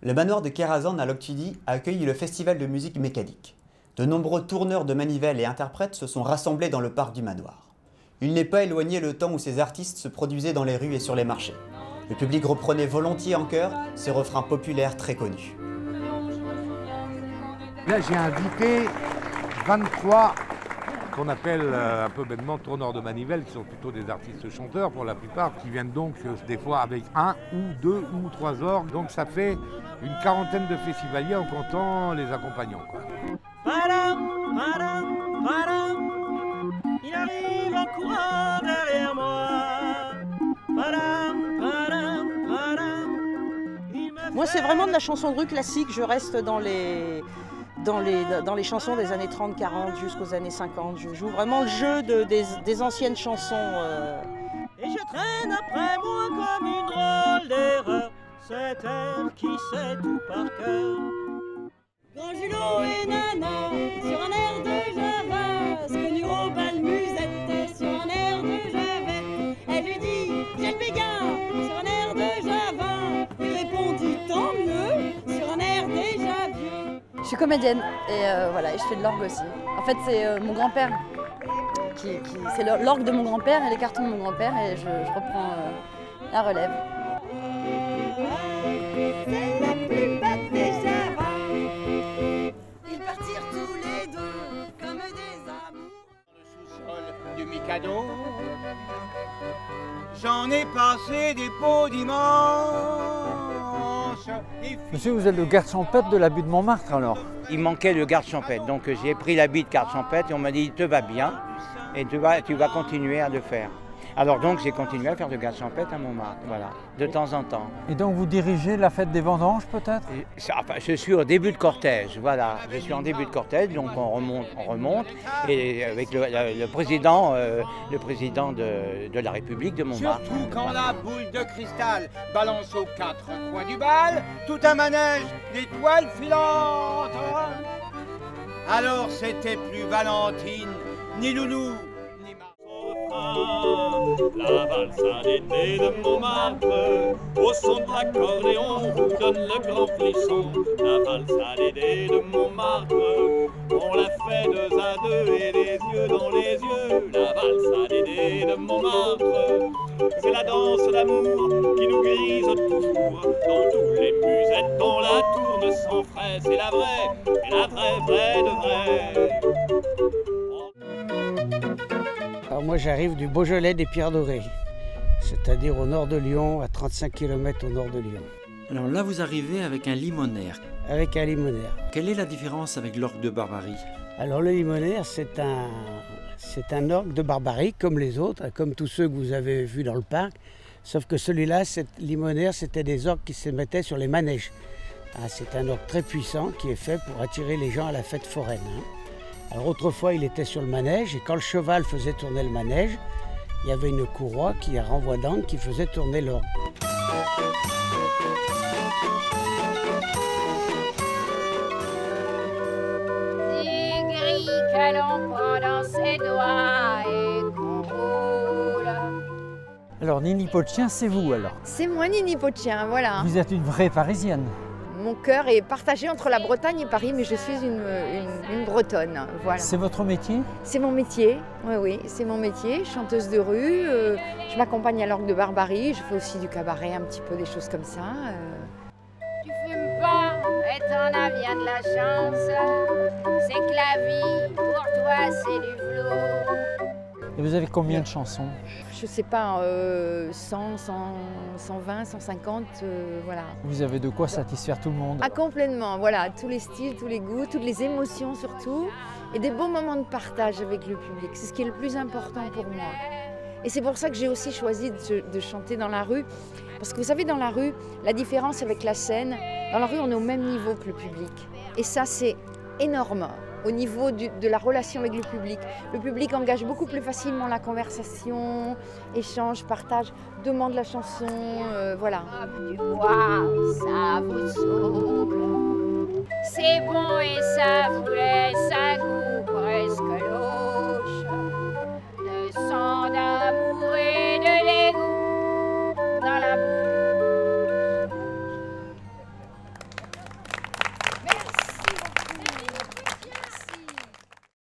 Le manoir de Kérazan à Loctudy a accueilli le festival de musique mécanique. De nombreux tourneurs de manivelles et interprètes se sont rassemblés dans le parc du manoir. Il n'est pas éloigné le temps où ces artistes se produisaient dans les rues et sur les marchés. Le public reprenait volontiers en chœur ces refrains populaires très connus. Là, j'ai invité 23 qu'on appelle un peu bêtement tourneurs de manivelles, qui sont plutôt des artistes chanteurs pour la plupart, qui viennent donc des fois avec 1 ou 2 ou 3 orgues. Donc ça fait une quarantaine de festivaliers en comptant les accompagnants, quoi. Padam, padam, padam, il arrive en courant derrière moi. Padam, padam, padam. Moi, c'est vraiment de la chanson de rue classique. Je reste dans les chansons des années 30-40 jusqu'aux années 50. Je joue vraiment le jeu des anciennes chansons. Et je traîne après moi comme une drôle d'erreur, c'est elle qui sait tout par cœur. Grand Julot et Nana, sur un air de Java, Sconnu au bal musette, sur un air de Javette. Elle lui dit, j'ai le béguin, sur un air de Java. Il répondit, tant mieux, sur un air déjà vieux. Je suis comédienne et voilà, et je fais de l'orgue aussi. En fait, c'est mon grand-père, c'est l'orgue de mon grand-père et les cartons de mon grand-père, et je reprends la relève. C'est la plus bête des Java. Ils partirent tous les deux comme des amours. Le sous-sol du Mikado, j'en ai passé des beaux dimanches. Monsieur, vous êtes le garde champêtre de la butte de Montmartre alors? Il manquait le garde champêtre, donc j'ai pris l'habit de garde champêtre et on m'a dit « te va bien et tu vas continuer à le faire ». Alors donc j'ai continué à faire le garde champêtre à Montmartre, voilà, de temps en temps. Et donc vous dirigez la fête des vendanges peut-être? Enfin, je suis au début de cortège, voilà, je suis en début de cortège, donc on remonte, et avec le président de la République de Montmartre. Surtout quand la boule de cristal balance aux 4 coins du bal, tout un manège d'étoiles filantes. Alors c'était plus Valentine, ni Loulou, ni la valse à l'été de Montmartre, au son de l'accordéon, vous donne le grand frisson. La valse à l'été de Montmartre, on la fait 2 à 2 et les yeux dans les yeux. La valse à l'été de Montmartre, c'est la danse d'amour qui nous grise toujours. Dans tous les musettes, dans la tourne sans frais, c'est la vraie, et la vraie de vraie. Alors moi j'arrive du Beaujolais des Pierres Dorées, c'est-à-dire au nord de Lyon, à 35 km au nord de Lyon. Alors là vous arrivez avec un limonaire. Avec un limonaire. Quelle est la différence avec l'orgue de Barbarie? Alors le limonaire c'est un orgue de Barbarie comme les autres, comme tous ceux que vous avez vus dans le parc, sauf que celui-là, cette limonaire, c'était des orgues qui se mettaient sur les manèges. C'est un orgue très puissant qui est fait pour attirer les gens à la fête foraine. Alors autrefois il était sur le manège et quand le cheval faisait tourner le manège, il y avait une courroie qui a renvoi d'angle qui faisait tourner l'orgue. Gris que l'on prend dans ses doigts et qu'on roule. Alors Nini Potchien, c'est vous alors? C'est moi Nini Potchien, voilà. Vous êtes une vraie Parisienne? Mon cœur est partagé entre la Bretagne et Paris, mais je suis une Bretonne, voilà. C'est votre métier? C'est mon métier, oui, c'est mon métier, chanteuse de rue. Je m'accompagne à l'orgue de Barbarie, je fais aussi du cabaret, un petit peu des choses comme ça. Tu fumes pas et t'en as bien de la chance, c'est que la vie, pour toi, c'est du flot. Et vous avez combien de chansons? Je sais pas, 100, 120, 150, voilà. Vous avez de quoi satisfaire tout le monde? Complètement, voilà, tous les styles, tous les goûts, toutes les émotions surtout, et des beaux moments de partage avec le public. C'est ce qui est le plus important pour moi. Et c'est pour ça que j'ai aussi choisi de chanter dans la rue, parce que vous savez, dans la rue, la différence avec la scène, dans la rue, on est au même niveau que le public. Et ça, c'est énorme. Au niveau de la relation avec le public engage beaucoup plus facilement la conversation, échange, partage, demande la chanson, voilà. Du bois, ça vous saoule, c'est bon et ça vous laisse un goût presque l'eau.